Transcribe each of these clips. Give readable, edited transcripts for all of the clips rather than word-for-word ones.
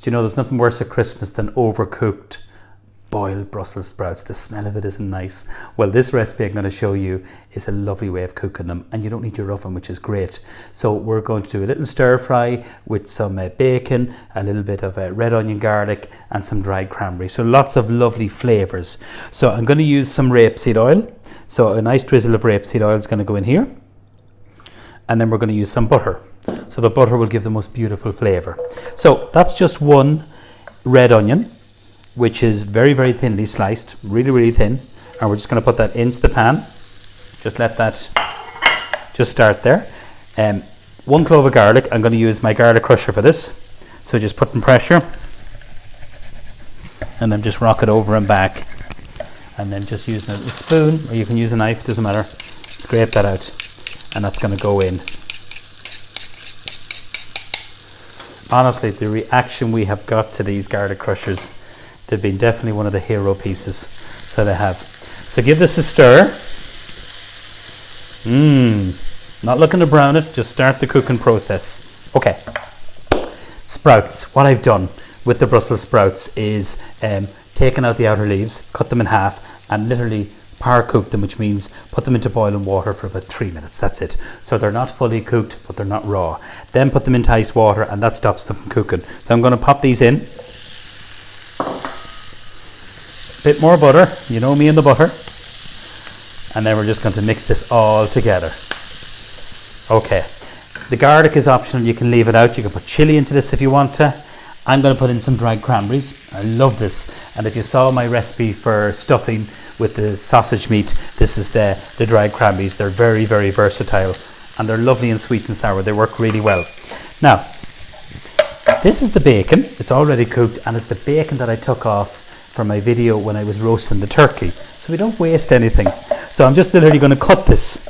Do you know there's nothing worse at Christmas than overcooked boiled Brussels sprouts? The smell of it isn't nice. Well, this recipe I'm going to show you is a lovely way of cooking them, and you don't need your oven, which is great. So we're going to do a little stir fry with some bacon, a little bit of red onion garlic, and some dried cranberry. So lots of lovely flavours. So I'm going to use some rapeseed oil. So a nice drizzle of rapeseed oil is going to go in here. And then we're going to use some butter. So the butter will give the most beautiful flavour. So that's just one red onion, which is very, very thinly sliced, really, really thin. And we're just going to put that into the pan. Just let that just start there. 1 clove of garlic. I'm going to use my garlic crusher for this. So just putting pressure. And then just rock it over and back. And then just using a spoon, or you can use a knife, doesn't matter. Scrape that out. And that's going to go in. Honestly, the reaction we have got to these garlic crushers, they've been definitely one of the hero pieces. So they have. So give this a stir. Not looking to brown it, just start the cooking process. Okay. Sprouts. What I've done with the Brussels sprouts is taken out the outer leaves, cut them in half, and literally par cook them, which means put them into boiling water for about 3 minutes. That's it. So they're not fully cooked, but they're not raw. Then put them into ice water, and that stops them from cooking. So I'm going to pop these in. Bit more butter, you know me and the butter. And then we're just going to mix this all together. Okay. The garlic is optional. You can leave it out. You can put chili into this if you want to. I'm going to put in some dried cranberries. I love this. And if you saw my recipe for stuffing with the sausage meat, this is the dried cranberries. They're very, very versatile, and they're lovely and sweet and sour. They work really well. Now, this is the bacon. It's already cooked, and it's the bacon that I took off from my video when I was roasting the turkey. So we don't waste anything. So I'm just literally going to cut this.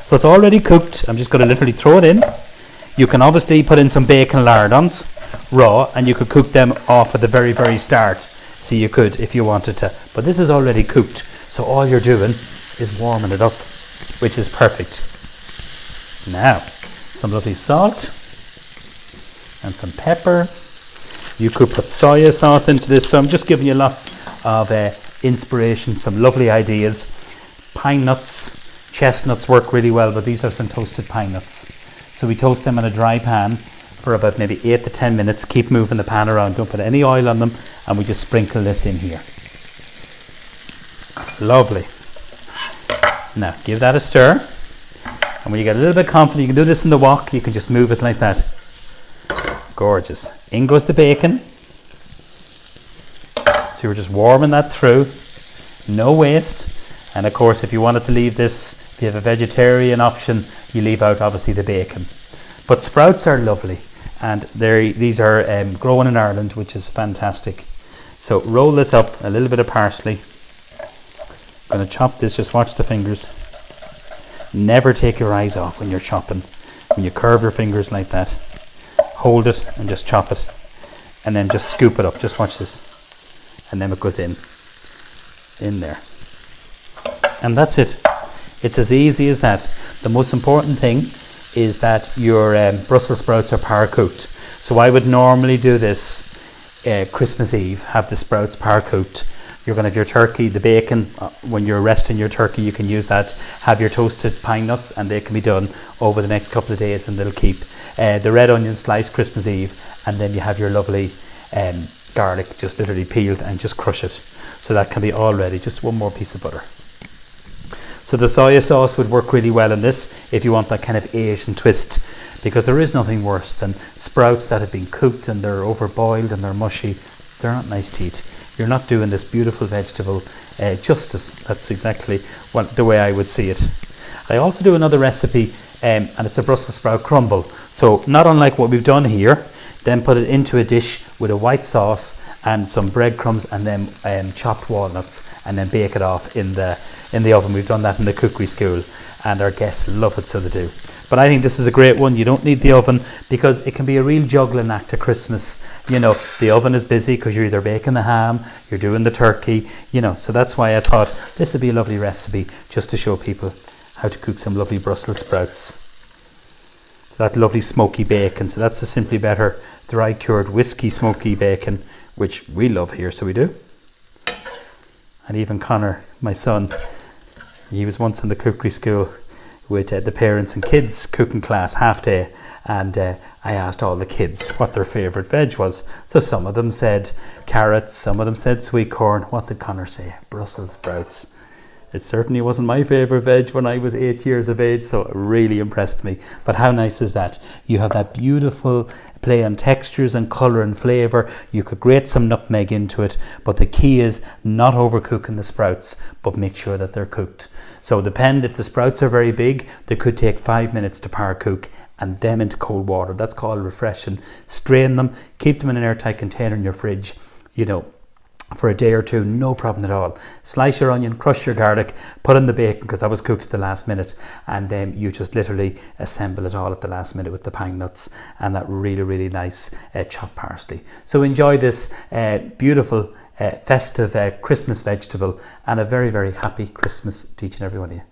So it's already cooked. I'm just going to literally throw it in. You can obviously put in some bacon lardons raw, and you could cook them off at the very, very start. So you could if you wanted to. But this is already cooked. So all you're doing is warming it up, which is perfect. Now, some lovely salt and some pepper. You could put soya sauce into this. So I'm just giving you lots of inspiration, some lovely ideas. Pine nuts, chestnuts work really well, but these are some toasted pine nuts. So we toast them in a dry pan for about maybe 8 to 10 minutes. Keep moving the pan around. Don't put any oil on them, and we just sprinkle this in here. Lovely. Now give that a stir, and when you get a little bit confident, you can do this in the wok. You can just move it like that. Gorgeous. In goes the bacon. So you're just warming that through. No waste. And of course, if you wanted to leave this, if you have a vegetarian option, you leave out obviously the bacon. But sprouts are lovely, and these are grown in Ireland, which is fantastic. So roll this up, a little bit of parsley. I'm going to chop this, just watch the fingers. Never take your eyes off when you're chopping. When you curve your fingers like that, hold it and just chop it. And then just scoop it up, just watch this. And then it goes in there. And that's it. It's as easy as that. The most important thing is that your Brussels sprouts are par cooked. So I would normally do this Christmas Eve, have the sprouts par cooked. You're going to have your turkey, the bacon. When you're resting your turkey, you can use that. Have your toasted pine nuts, and they can be done over the next couple of days, and they'll keep. The red onion sliced Christmas Eve, and then you have your lovely garlic just literally peeled, and just crush it. So that can be all ready. Just one more piece of butter. So the soya sauce would work really well in this if you want that kind of Asian twist, because there is nothing worse than sprouts that have been cooked and they're overboiled and they're mushy. They're not nice to eat. You're not doing this beautiful vegetable justice. That's exactly the way I would see it. I also do another recipe, and it's a Brussels sprout crumble. So not unlike what we've done here, then put it into a dish with a white sauce and some breadcrumbs, and then chopped walnuts, and then bake it off in the oven. We've done that in the cookery school, and our guests love it, so they do. But I think this is a great one. You don't need the oven, because it can be a real juggling act at Christmas. You know, the oven is busy because you're either baking the ham, you're doing the turkey, you know. So that's why I thought this would be a lovely recipe just to show people how to cook some lovely Brussels sprouts. So that lovely smoky bacon. So that's the Simply Better dry cured whiskey smoky bacon, which we love here, so we do. And even Connor, my son, he was once in the cookery school with the parents and kids cooking class half day, and I asked all the kids what their favourite veg was. So some of them said carrots, some of them said sweet corn. What did Connor say? Brussels sprouts. It certainly wasn't my favourite veg when I was 8 years of age, so it really impressed me. But how nice is that? You have that beautiful play on textures and colour and flavour. You could grate some nutmeg into it, but the key is not overcooking the sprouts, but make sure that they're cooked. So depend, if the sprouts are very big, they could take 5 minutes to par cook, and them into cold water. That's called refreshing. Strain them, keep them in an airtight container in your fridge, for a day or two, no problem at all. Slice your onion, crush your garlic, put in the bacon because that was cooked at the last minute, and then you just literally assemble it all at the last minute with the pine nuts and that really, really nice chopped parsley. So enjoy this beautiful festive Christmas vegetable, and a very, very happy Christmas to each and every one of you.